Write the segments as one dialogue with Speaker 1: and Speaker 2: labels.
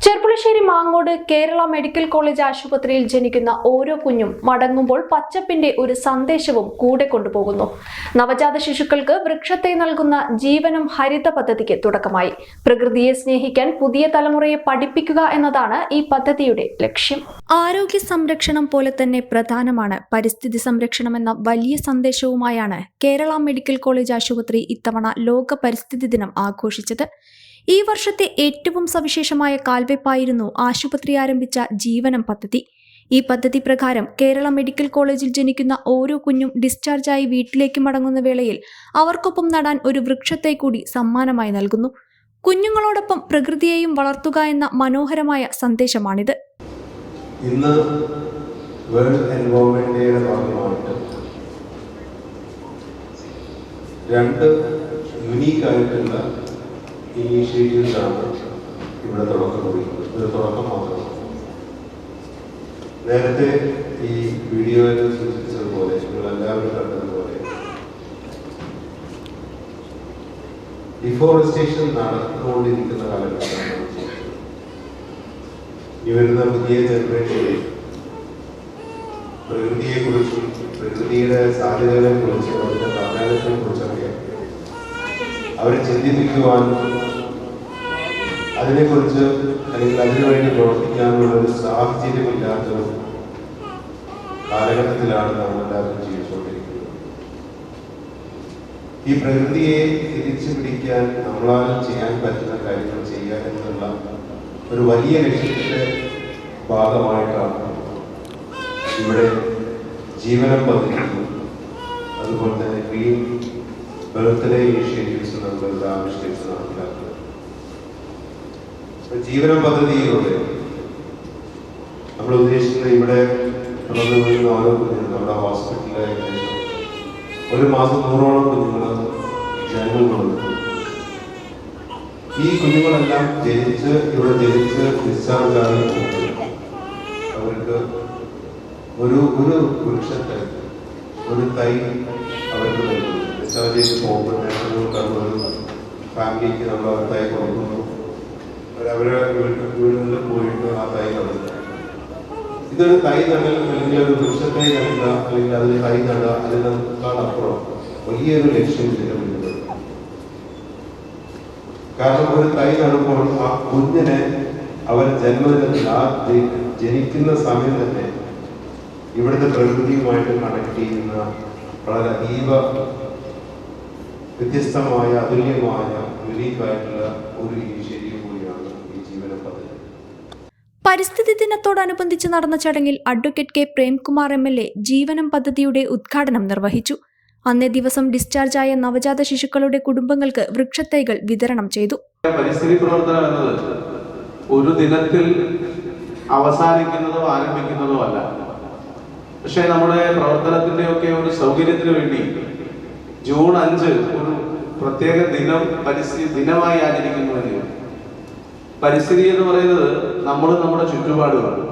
Speaker 1: Cherpulassery Mangode Kerala medical college ആശുപത്രിയിൽ ജനിക്കുന്ന ഓരോ കുഞ്ഞും മടങ്ങുമ്പോൾ പച്ചപ്പിന്റെ ഒരു സന്ദേശവും കൂടെ കൊണ്ടുപോകുന്നു. നവജാത ശിശുക്കൾക്ക് വൃക്ഷത്തെ നൽകുന്ന ജീവനം ഹരിത പദ്ധതിക്ക് തുടക്കമായി. പ്രകൃതിയെ സ്നേഹിക്കാൻ പുതിയ തലമുറയെ പഠിപ്പിക്കുക എന്നതാണ് ഈ പദ്ധതിയുടെ ലക്ഷ്യം. ആരോഗ്യ സംരക്ഷണം പോലെ തന്നെ പ്രധാനമാണ് പരിസ്ഥിതി സംരക്ഷണം എന്ന വലിയ സന്ദേശവുമായാണ് കേരള മെഡിക്കൽ കോളേജ് ആശുപത്രി ഇത്തവണ ലോക പരിസ്ഥിതി ദിനം ആഘോഷിച്ചത്. ഈ വർഷത്തെ ഏറ്റവും സവിശേഷമായ കാൽവെപ്പായിരുന്നു ആശുപത്രി ആരംഭിച്ച ജീവനം പദ്ധതി. ഈ പദ്ധതി പ്രകാരം കേരള മെഡിക്കൽ കോളേജിൽ ജനിക്കുന്ന ഓരോ കുഞ്ഞും ഡിസ്ചാർജായി വീട്ടിലേക്ക് മടങ്ങുന്ന വേളയിൽ അവർക്കൊപ്പം നടാൻ ഒരു വൃക്ഷത്തെ കൂടി സമ്മാനമായി നൽകുന്നു. കുഞ്ഞുങ്ങളോടൊപ്പം പ്രകൃതിയെയും വളർത്തുക എന്ന മനോഹരമായ സന്ദേശമാണിത്.
Speaker 2: ഇന്ന് വേൾഡ് എൻവയോൺമെന്റ് ഡേയുടെ ഭാഗമായിട്ട് രണ്ട് യുണീക്കായിട്ടുള്ള ഇനീഷ്യേറ്റീവ്സാണ് ഇവിടെ തുടക്കം കുറിക്കുന്നത്. ഒരു തുടക്കം മാത്രമാണ്. നേരത്തെ ഈ വീഡിയോയിൽ സൂചിപ്പിച്ചതുപോലെ നിങ്ങളെല്ലാവരും കണ്ടതുപോലെ ഡിഫോറസ്റ്റേഷൻ നടന്നുകൊണ്ടിരിക്കുന്ന കാലഘട്ടമാണ്. ഈ വരുന്ന പുതിയ ജനറേഷനിൽ പ്രകൃതിയെക്കുറിച്ചും പ്രകൃതിയുടെ സാധ്യതകളെക്കുറിച്ചും അതിൻ്റെ പ്രാധാന്യത്തെക്കുറിച്ചൊക്കെ അവരെ ചിന്തിപ്പിക്കുവാനും അതിനെക്കുറിച്ച് അല്ലെങ്കിൽ അതിനുവേണ്ടി പ്രവർത്തിക്കാനുള്ള ഒരു സാഹചര്യമില്ലാത്തൊരു കാലഘട്ടത്തിലാണ് നാം എല്ലാവരും ജീവിച്ചുകൊണ്ടിരിക്കുന്നത്. ഈ പ്രകൃതിയെ തിരിച്ചു പിടിക്കാൻ നമ്മളാലും ചെയ്യാൻ പറ്റുന്ന കാര്യങ്ങൾ ചെയ്യുക എന്നുള്ള ഒരു വലിയ ലക്ഷ്യത്തിന്റെ ഭാഗമായിട്ടാണ് ഇവിടെ ജീവനം പദ്ധതിയും അതുപോലെ തന്നെ ഗ്രീൻ ബർത്ത്ഡേ ഇനിഷ്യേറ്റീവ്സ് നമ്മൾ ആവിഷ്കരിച്ച് നടപ്പിലാക്കുന്നത്. ജീവനം പദ്ധതിയിലൂടെ നമ്മൾ ഉദ്ദേശിക്കുന്നത് ഇവിടെ ഓരോ കുഞ്ഞുങ്ങൾ നമ്മുടെ ഹോസ്പിറ്റലിലെ ഏകദേശം ഒരു മാസം 100ഓളം കുഞ്ഞുങ്ങൾ ജന്മം കൊടുക്കുന്നു. ഈ കുഞ്ഞുങ്ങളെല്ലാം ഇവിടെ ജനിച്ച് ഡിസ്ചാർജ് ആയി അവർക്ക് ഒരു വൃക്ഷത്തെ ഒരു തൈ അവർക്ക് നൽകുന്നു. ഡിസ്ചാർജ് ചെയ്ത് പോകുമ്പോൾ ഒരു ഫാമിലിക്ക് നമ്മൾ ആ തൈ കൊടുക്കുന്നു. അവരെ വീടുകളിൽ പോയിട്ട് ആ തൈ നടുക. ഇതൊരു തൈ നടൽ അല്ലെങ്കിൽ ഒരു വൃക്ഷത്തൈ നടുക അല്ലെങ്കിൽ അതിൽ തൈ നടുക അതിനേക്കാളപ്പുറം വലിയൊരു ലക്ഷ്യം ഇതിനുണ്ട്. കാരണം ഒരു തൈ നടുമ്പോൾ ആ കുഞ്ഞിനെ അവർ ജന്മദിനത്തിൽ ആ ജനിക്കുന്ന സമയം തന്നെ ഇവിടുത്തെ പ്രകൃതിയുമായിട്ട് കണക്ട് ചെയ്യുന്ന വളരെ അതീവ വ്യത്യസ്തമായ അതുല്യമായ യുണീക്കായിട്ടുള്ള ഒരു ഇനിഷ്യേറ്റീവ് കൂടിയാണ് ഈ ജീവന പദ്ധതി.
Speaker 1: പരിസ്ഥിതി ദിനത്തോടനുബന്ധിച്ച് നടന്ന ചടങ്ങിൽ അഡ്വക്കേറ്റ് കെ പ്രേംകുമാർ MLA ജീവനം പദ്ധതിയുടെ ഉദ്ഘാടനം നിർവഹിച്ചു. അന്നേ ദിവസം ഡിസ്ചാർജായ നവജാത ശിശുക്കളുടെ കുടുംബങ്ങൾക്ക് വൃക്ഷത്തൈകൾ വിതരണം ചെയ്തു.
Speaker 3: പരിസ്ഥിതി പ്രവർത്തനം എന്നത് ഒരു ദിനത്തിൽ അവസാനിക്കുന്നതോ ആരംഭിക്കുന്നതോ അല്ല. പക്ഷേ നമ്മുടെ പ്രവർത്തനത്തിന്റെ ഒക്കെ ഒരു സൗകര്യത്തിന് വേണ്ടി ജൂൺ 5 ഒരു പ്രത്യേക ദിനം പരിസ്ഥിതി ദിനമായി ആചരിക്കുന്നതിന് പരിസ്ഥിതി എന്ന് പറയുന്നത് നമ്മുടെ ചുറ്റുപാടുകളാണ്.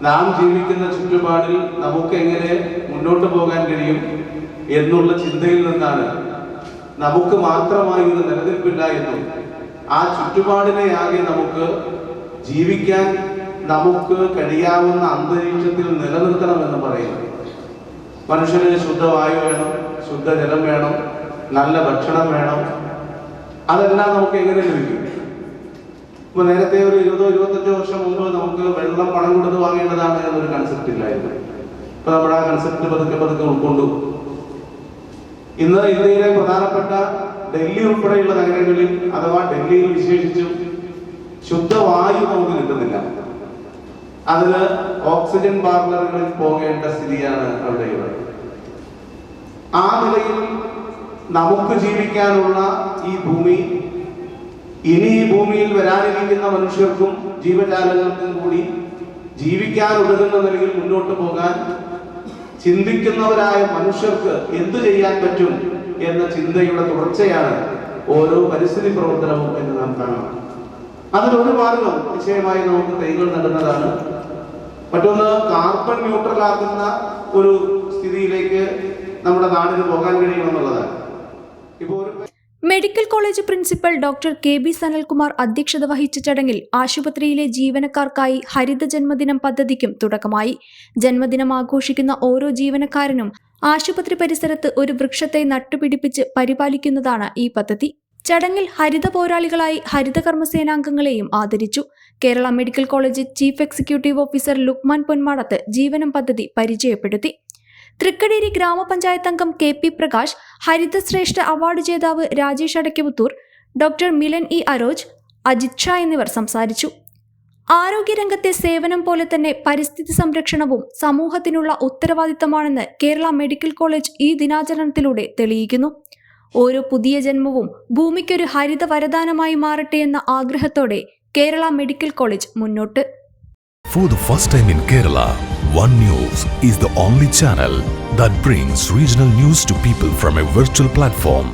Speaker 3: നാം ജീവിക്കുന്ന ചുറ്റുപാടിൽ നമുക്ക് എങ്ങനെ മുന്നോട്ട് പോകാൻ കഴിയും എന്നുള്ള ചിന്തയിൽ നിന്നാണ് നമുക്ക് മാത്രമായി ഒരു നിലനിൽപ്പില്ല എന്നും ആ ചുറ്റുപാടിനെ ആകെ നമുക്ക് ജീവിക്കാൻ നമുക്ക് കഴിയാവുന്ന അന്തരീക്ഷത്തിൽ നിലനിർത്തണമെന്ന് പറയുന്നത്. മനുഷ്യന് ശുദ്ധവായു വേണം, ശുദ്ധജലം വേണം, നല്ല ഭക്ഷണം വേണം. അതെല്ലാം നമുക്ക് എങ്ങനെ ലഭിക്കും? ഇപ്പൊ നേരത്തെ ഒരു 20-25 വർഷം മുമ്പ് നമുക്ക് വെള്ളം പണം കൊടുത്ത് വാങ്ങേണ്ടതാണ് എന്നൊരു കൺസെപ്റ്റ് ഇല്ലായിരുന്നു. ഇപ്പൊ നമ്മുടെ ആ കൺസെപ്റ്റ് പതുക്കെ ഉൾക്കൊണ്ടു. ഇന്ന് ഇന്ത്യയിലെ പ്രധാനപ്പെട്ട ഡൽഹി ഉൾപ്പെടെയുള്ള നഗരങ്ങളിൽ അഥവാ ഡൽഹിയിൽ വിശേഷിച്ചും ശുദ്ധവായു നമുക്ക് കിട്ടുന്നില്ല. അതിന് ഓക്സിജൻ പാർലറുകളിൽ പോകേണ്ട സ്ഥിതിയാണ് അവിടെയുള്ളത്. ആ നിലയിൽ നമുക്ക് ജീവിക്കാനുള്ള ഈ ഭൂമി ഇനി ഈ ഭൂമിയിൽ വരാനിരിക്കുന്ന മനുഷ്യർക്കും ജീവജാലങ്ങൾക്കും കൂടി ജീവിക്കാൻ ഉതകുന്ന നിലയിൽ മുന്നോട്ട് പോകാൻ ചിന്തിക്കുന്നവരായ മനുഷ്യർക്ക് എന്തു ചെയ്യാൻ പറ്റും എന്ന ചിന്തയുടെ തുടർച്ചയാണ് ഓരോ പരിസ്ഥിതി പ്രവർത്തനവും എന്ന് നാം കാണാം. അതിലൊരു മാർഗം നിശ്ചയമായി നമുക്ക് തൈകൾ നടുന്നതാണ്. മറ്റൊന്ന് കാർബൺ ന്യൂട്രൽ ആക്കുന്ന ഒരു സ്ഥിതിയിലേക്ക് നമ്മുടെ നാടിന് പോകാൻ കഴിയണമെന്നുള്ളതാണ്. ഇപ്പോൾ
Speaker 1: medical college principal doctor KB Sanalkumar അധ്യക്ഷത വഹിച്ച ചടങ്ങിൽ ആശുപത്രിയിലെ ജീവനക്കാർക്കായി ഹരിത ജന്മദിനം പദ്ധതിക്കും തുടക്കമായി. ജന്മദിനം ആഘോഷിക്കുന്ന ഓരോ ജീവനക്കാരനും ആശുപത്രി പരിസരത്ത് ഒരു വൃക്ഷത്തെ നട്ടുപിടിപ്പിച്ച് പരിപാലിക്കുന്നതാണ് ഈ പദ്ധതി. ചടങ്ങിൽ ഹരിത പോരാളികളായി ഹരിതകർമ്മസേനാംഗങ്ങളെയും ആദരിച്ചു. Kerala medical college chief executive officer Lukman Ponmadath Jeevanam പദ്ധതി പരിചയപ്പെടുത്തി. തൃക്കടേരി ഗ്രാമപഞ്ചായത്ത് അംഗം KP പ്രകാശ്, ഹരിതശ്രേഷ്ഠ അവാർഡ് ജേതാവ് രാജേഷ് അടയ്ക്കപുത്തൂർ, ഡോക്ടർ മിലൻ E അരോജ്, അജിത് ഷാ എന്നിവർ സംസാരിച്ചു. ആരോഗ്യരംഗത്തെ സേവനം പോലെ തന്നെ പരിസ്ഥിതി സംരക്ഷണവും സമൂഹത്തിനുള്ള ഉത്തരവാദിത്തമാണെന്ന് കേരള മെഡിക്കൽ കോളേജ് ഈ ദിനാചരണത്തിലൂടെ തെളിയിക്കുന്നു. ഓരോ പുതിയ ജന്മവും ഭൂമിക്കൊരു ഹരിത വരദാനമായി മാറട്ടെ എന്ന ആഗ്രഹത്തോടെ കേരള മെഡിക്കൽ കോളേജ് മുന്നോട്ട്.
Speaker 4: For the first time in Kerala, One News is the only channel that brings regional news to people from a virtual platform.